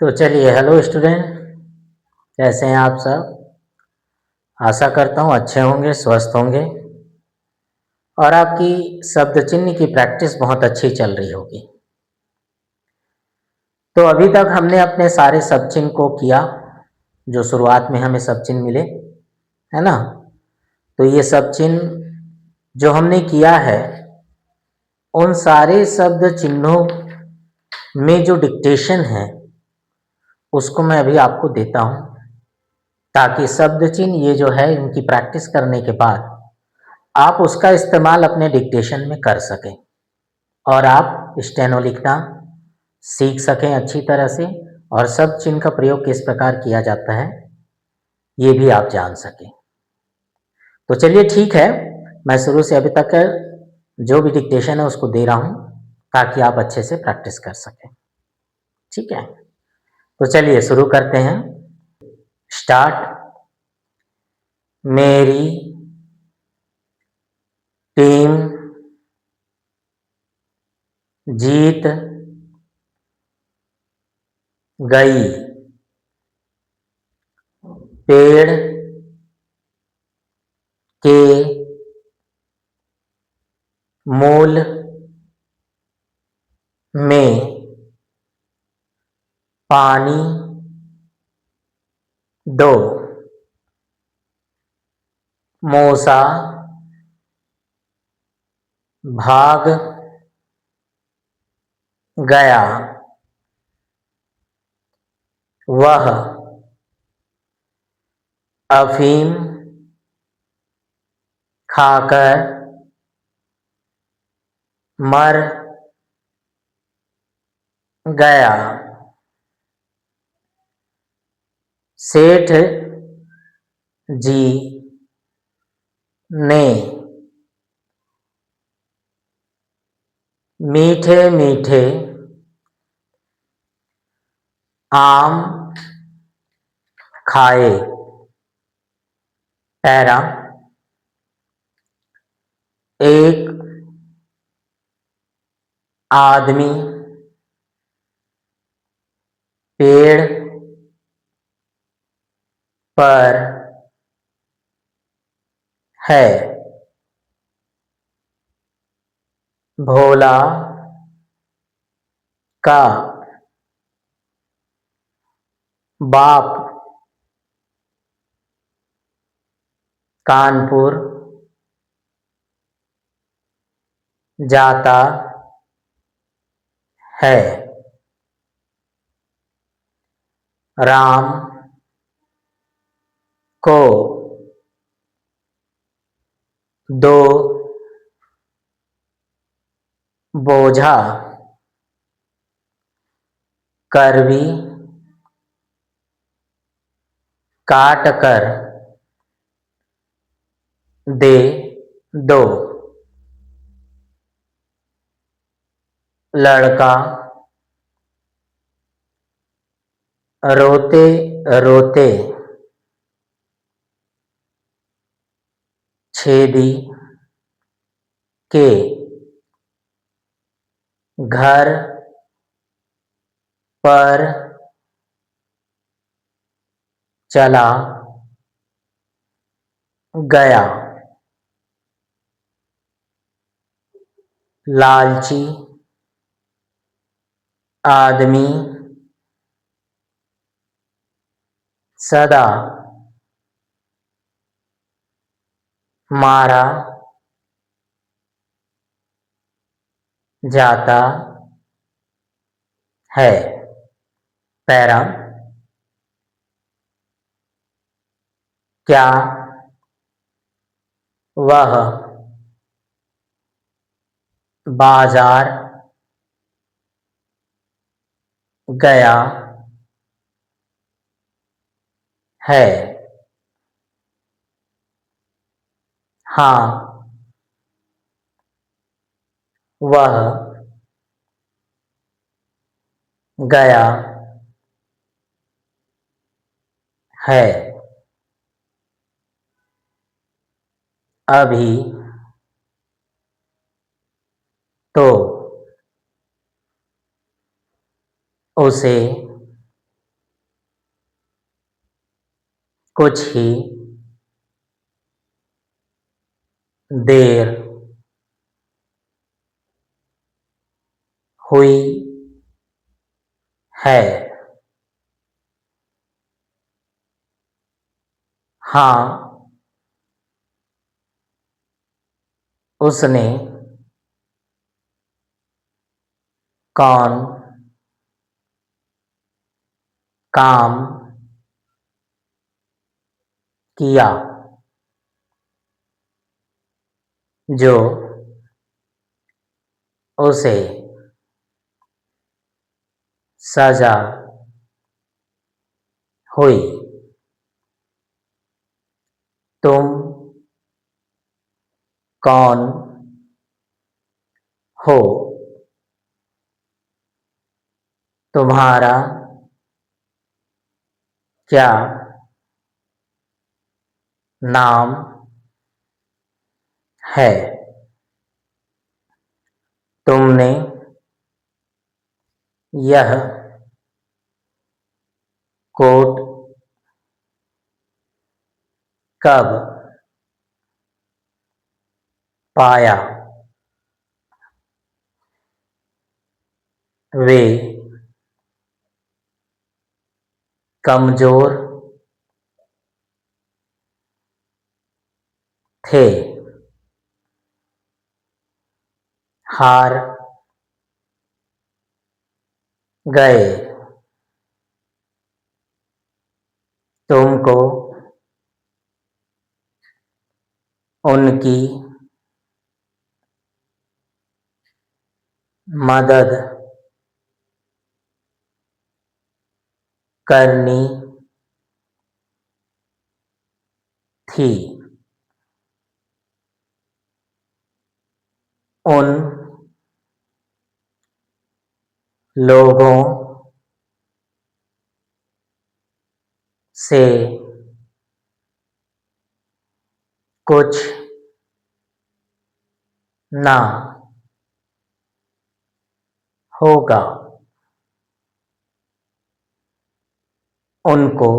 तो चलिए, hello student. कैसे हैं आप सब? आशा करता हूँ अच्छे होंगे, स्वस्थ होंगे और आपकी शब्द चिन्ह की प्रैक्टिस बहुत अच्छी चल रही होगी। तो अभी तक हमने अपने सारे शब्द चिन्ह को किया जो शुरुआत में हमें शब्द चिन्ह मिले, है ना। तो ये शब्द चिन्ह जो हमने किया है, उन सारे शब्द चिन्हों में जो डिक्टेशन है उसको मैं अभी आपको देता हूँ, ताकि शब्द चिन्ह ये जो है इनकी प्रैक्टिस करने के बाद आप उसका इस्तेमाल अपने डिक्टेशन में कर सकें और आप स्टेनो लिखना सीख सकें अच्छी तरह से, और शब्द चिन्ह का प्रयोग किस प्रकार किया जाता है ये भी आप जान सकें। तो चलिए ठीक है, मैं शुरू से अभी तक जो भी डिक्टेशन है उसको दे रहा हूँ ताकि आप अच्छे से प्रैक्टिस कर सकें। ठीक है, तो चलिए शुरू करते हैं। स्टार्ट। मेरी टीम जीत गई। पेड़ के मूल में पानी दो। मूसा भाग गया। वह अफीम खाकर मर गया। सेठ जी ने मीठे मीठे आम खाए। पैरा। एक आदमी पेड़ पर है। भोला का बाप कानपुर जाता है। राम को दो बोझा करवी काट कर दे दो। लड़का रोते रोते छेदी के घर पर चला गया। लालची आदमी सदा मारा जाता है। पैरा। क्या वह बाजार गया है? हाँ, वह गया है। अभी तो उसे कुछ ही देर हुई है। हाँ, उसने कौन काम किया जो उसे सजा हुई। तुम कौन हो? तुम्हारा क्या नाम है? तुमने यह कोट कब पाया? वे कमजोर थे, हार गए। तुमको उनकी मदद करनी थी। उन लोगों से कुछ ना होगा। उनको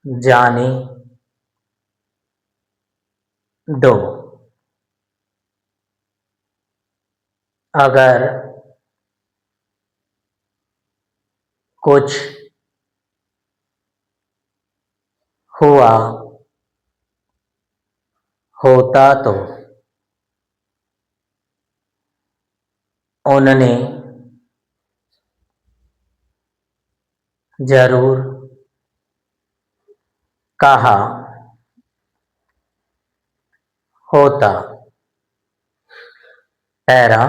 जाने दो। अगर कुछ हुआ होता तो उनने जरूर कहा होता। पैरा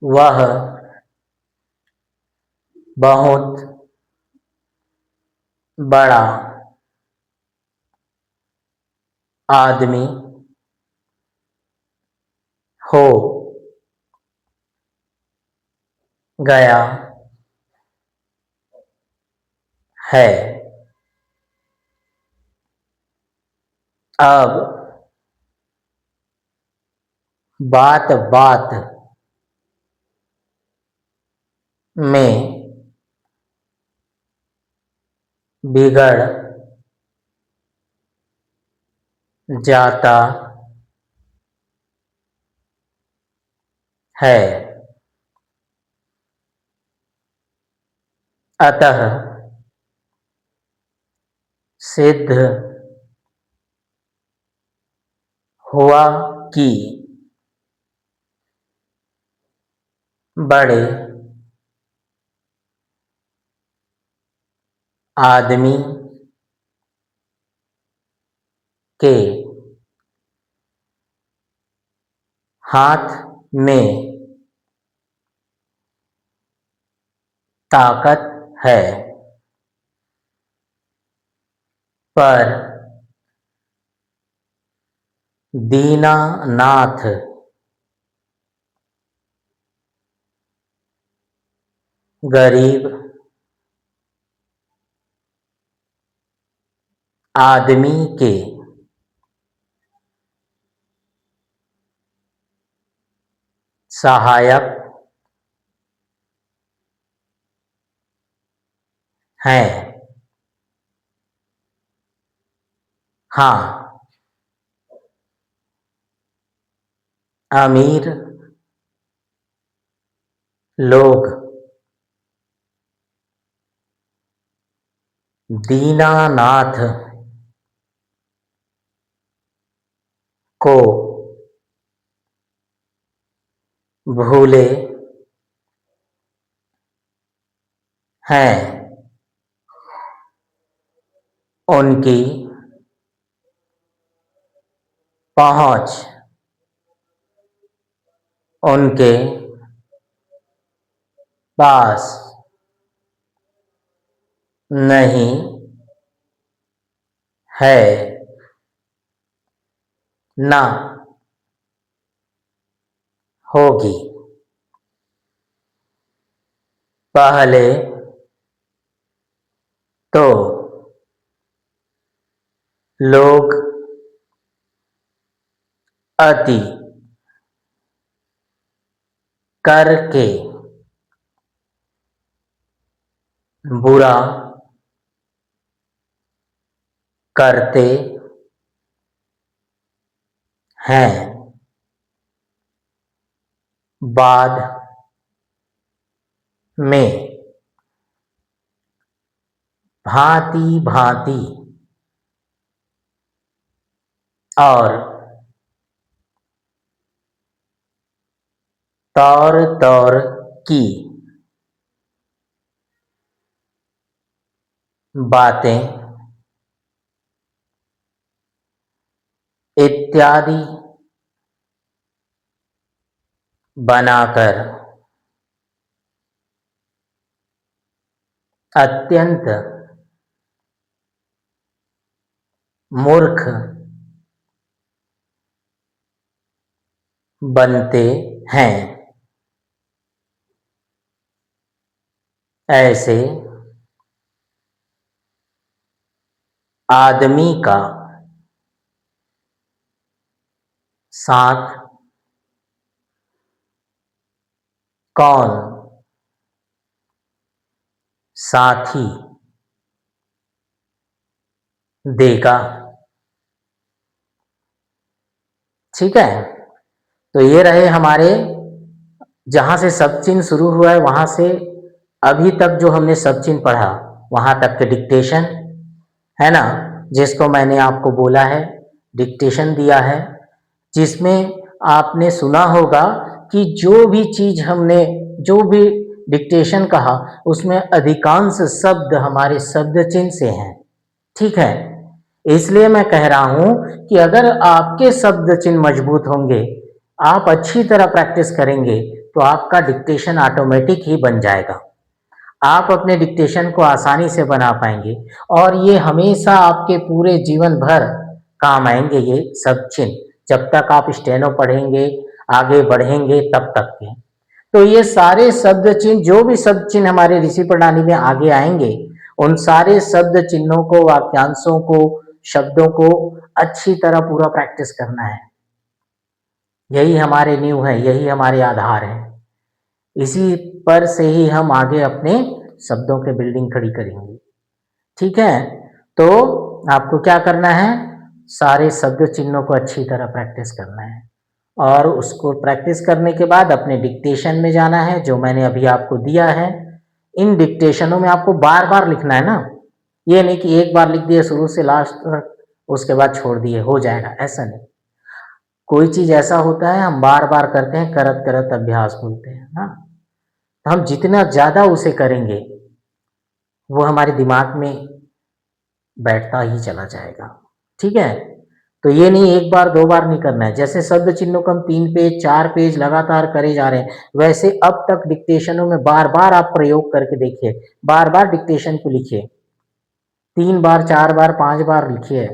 वह बहुत बड़ा आदमी हो गया है। अब बात बात में बिगड़ जाता है। अतः सिद्ध हुआ कि बड़े आदमी के हाथ में ताकत है, पर दीनानाथ गरीब आदमी के सहायक है। हाँ, अमीर लोग दीनानाथ को भूले हैं, उनकी पहुंच उनके पास नहीं है, ना होगी। पहले तो लोग अति करके बुरा करते हैं, बाद में भांति भांति और तौर तौर की बातें इत्यादि बनाकर अत्यंत मूर्ख बनते हैं। ऐसे आदमी का साथ कौन साथी देगा? ठीक है, तो ये रहे हमारे, जहां से सब चिन्ह शुरू हुआ है वहां से अभी तक जो हमने सब चिन्ह पढ़ा वहां तक के डिक्टेशन है ना, जिसको मैंने आपको बोला है, डिक्टेशन दिया है, जिसमें आपने सुना होगा कि जो भी चीज हमने, जो भी डिक्टेशन कहा उसमें अधिकांश शब्द हमारे शब्द चिन्ह से हैं। ठीक है, इसलिए मैं कह रहा हूं कि अगर आपके शब्द चिन्ह मजबूत होंगे, आप अच्छी तरह प्रैक्टिस करेंगे, तो आपका डिक्टेशन ऑटोमेटिक ही बन जाएगा। आप अपने डिक्टेशन को आसानी से बना पाएंगे और ये हमेशा आपके पूरे जीवन भर काम आएंगे ये सब चिन्ह, जब तक आप स्टेनो पढ़ेंगे, आगे बढ़ेंगे तब तक के। तो ये सारे शब्द चिन्ह, जो भी शब्द चिन्ह हमारे ऋषि प्रणाली में आगे आएंगे, उन सारे शब्द चिन्हों को, वाक्यांशों को, शब्दों को अच्छी तरह पूरा प्रैक्टिस करना है। यही हमारे नींव है, यही हमारे आधार है। इसी पर से ही हम आगे अपने शब्दों के बिल्डिंग खड़ी करेंगे। ठीक है, तो आपको क्या करना है, सारे शब्द चिन्हों को अच्छी तरह प्रैक्टिस करना है और उसको प्रैक्टिस करने के बाद अपने डिक्टेशन में जाना है, जो मैंने अभी आपको दिया है। इन डिक्टेशनों में आपको बार बार लिखना है ना, ये नहीं कि एक बार लिख दिए शुरू से लास्ट तक, उसके बाद छोड़ दिए हो जाएगा, ऐसा नहीं। कोई चीज ऐसा होता है हम बार बार करते हैं, करत करत अभ्यास बोलते हैं ना, तो हम जितना ज्यादा उसे करेंगे वो हमारे दिमाग में बैठता ही चला जाएगा। ठीक है, तो ये नहीं एक बार दो बार नहीं करना है। जैसे शब्द चिन्हों को हम 3 पेज 4 पेज लगातार करे जा रहे हैं, वैसे अब तक डिक्टेशनों में बार बार आप प्रयोग करके देखिए, बार बार डिक्टेशन को लिखिए, 3 बार 4 बार 5 बार लिखिए,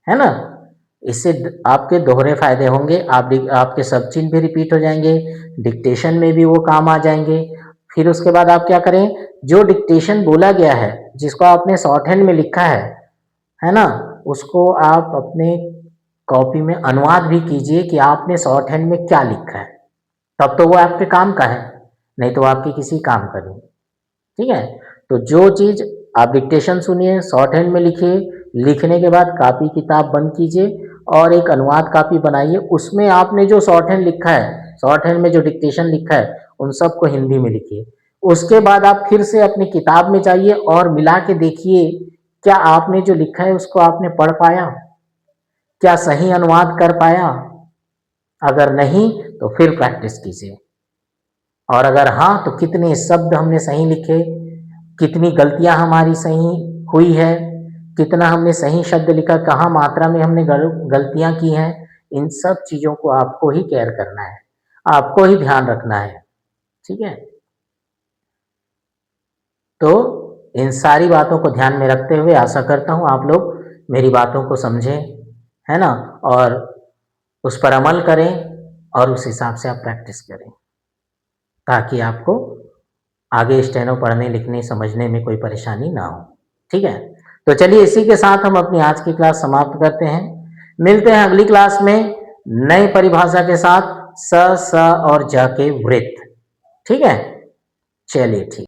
है ना। इससे आपके दोहरे फायदे होंगे, आपके सब चिन्ह भी रिपीट हो जाएंगे, डिक्टेशन में भी वो काम आ जाएंगे। फिर उसके बाद आप क्या करें, जो डिक्टेशन बोला गया है, जिसको आपने शॉर्ट हैंड में लिखा है ना, उसको आप अपने कॉपी में अनुवाद भी कीजिए कि आपने शॉर्ट हैंड में क्या लिखा है, तब तो वो आपके काम का है, नहीं तो आपकी किसी काम का नहीं। ठीक है, तो जो चीज आप डिक्टेशन सुनिए, शॉर्ट हैंड में लिखिए, लिखने के बाद कॉपी किताब बंद कीजिए और एक अनुवाद कॉपी बनाइए। उसमें आपने जो शॉर्ट हैंड लिखा है, शॉर्ट हैंड में जो डिक्टेशन लिखा है, उन सबको हिंदी में लिखिए। उसके बाद आप फिर से अपनी किताब में जाइए और मिला के देखिए, क्या आपने जो लिखा है उसको आपने पढ़ पाया? क्या सही अनुवाद कर पाया? अगर नहीं तो फिर प्रैक्टिस कीजिए, और अगर हाँ तो कितने शब्द हमने सही लिखे, कितनी गलतियां हमारी सही हुई है, कितना हमने सही शब्द लिखा, कहाँ मात्रा में हमने गलतियां की हैं, इन सब चीजों को आपको ही केयर करना है, आपको ही ध्यान रखना है। ठीक है, तो इन सारी बातों को ध्यान में रखते हुए आशा करता हूं आप लोग मेरी बातों को समझें, है ना, और उस पर अमल करें और उस हिसाब से आप प्रैक्टिस करें, ताकि आपको आगे स्टेनो पढ़ने लिखने समझने में कोई परेशानी ना हो। ठीक है, तो चलिए इसी के साथ हम अपनी आज की क्लास समाप्त करते हैं। मिलते हैं अगली क्लास में नई परिभाषा के साथ स, स और ज के वृत्त। ठीक है, चलिए ठीक।